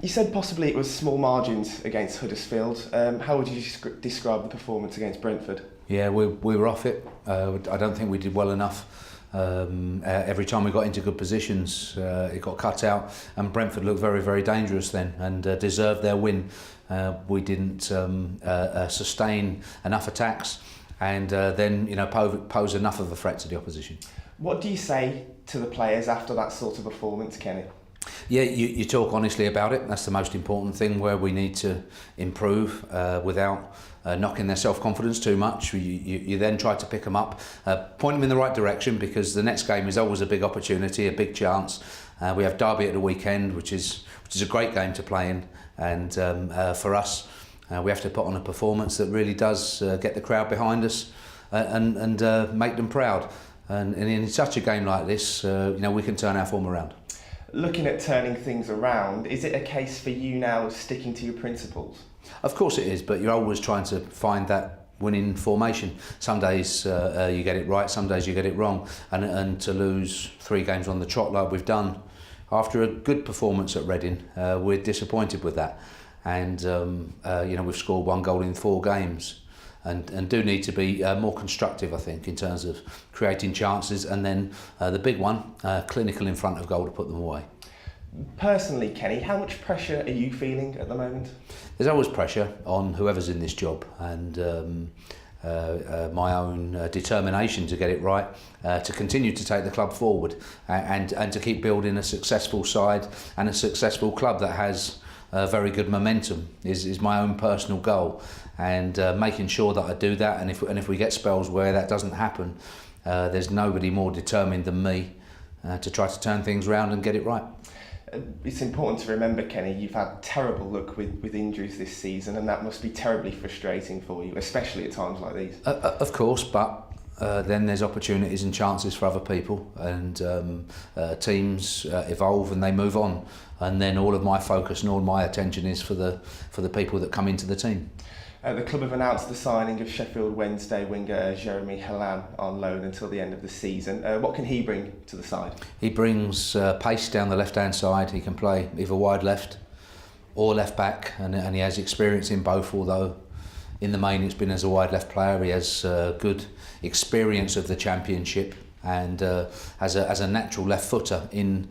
You said possibly it was small margins against Huddersfield. How would you describe the performance against Brentford? Yeah, we were off it. I don't think we did well enough. Every time we got into good positions, it got cut out, and Brentford looked very, very dangerous then and deserved their win. We didn't sustain enough attacks and then pose enough of a threat to the opposition. What do you say to the players after that sort of performance, Kenny? Yeah, you talk honestly about it. That's the most important thing, where we need to improve without knocking their self-confidence too much. You then try to pick them up, point them in the right direction, because the next game is always a big opportunity, a big chance. We have Derby at the weekend, which is a great game to play in, and for us, we have to put on a performance that really does get the crowd behind us and make them proud. And in such a game like this, we can turn our form around. Looking at turning things around, is it a case for you now of sticking to your principles? Of course it is, but you're always trying to find that winning formation. Some days you get it right, some days you get it wrong, and to lose 3 games on the trot like we've done after a good performance at Reading, we're disappointed with that. And we've scored 1 goal in 4 games. And do need to be more constructive, I think, in terms of creating chances, and then the big one, clinical in front of goal to put them away. Personally, Kenny, how much pressure are you feeling at the moment? There's always pressure on whoever's in this job, and my own determination to get it right, to continue to take the club forward, and to keep building a successful side and a successful club that has very good momentum is my own personal goal, and making sure that I do that. And if we get spells where that doesn't happen, there's nobody more determined than me to try to turn things around and get it right. It's important to remember, Kenny, you've had terrible luck with injuries this season, and that must be terribly frustrating for you, especially at times like these. Of course, but then there's opportunities and chances for other people, and teams evolve and they move on, and then all of my focus and all my attention is for the people that come into the team. The club have announced the signing of Sheffield Wednesday winger Jeremy Hellan on loan until the end of the season. What can he bring to the side? He brings pace down the left-hand side. He can play either wide left or left back, and he has experience in both, although in the main it's been as a wide left player. He has good experience of the Championship, and as a natural left footer in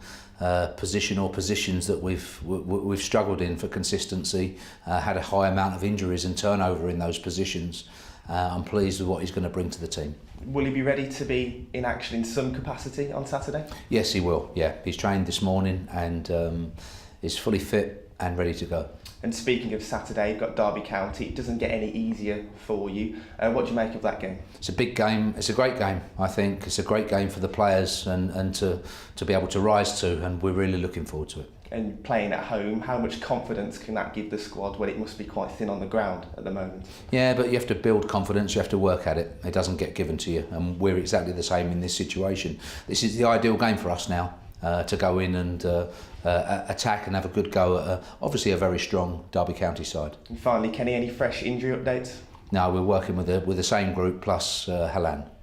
position or positions that we've struggled in for consistency, had a high amount of injuries and turnover in those positions. I'm pleased with what he's going to bring to the team. Will he be ready to be in action in some capacity on Saturday? Yes, he will. Yeah, he's trained this morning and is fully fit and ready to go. And speaking of Saturday, you've got Derby County. It doesn't get any easier for you. What do you make of that game? It's a big game. It's a great game, I think. It's a great game for the players and to be able to rise to, and we're really looking forward to it. And playing at home, how much confidence can that give the squad when it must be quite thin on the ground at the moment? Yeah, but you have to build confidence, you have to work at it. It doesn't get given to you, and we're exactly the same in this situation. This is the ideal game for us now. To go in and attack and have a good go at obviously a very strong Derby County side. And finally, Kenny, any fresh injury updates? No, we're working with the same group plus Hellan.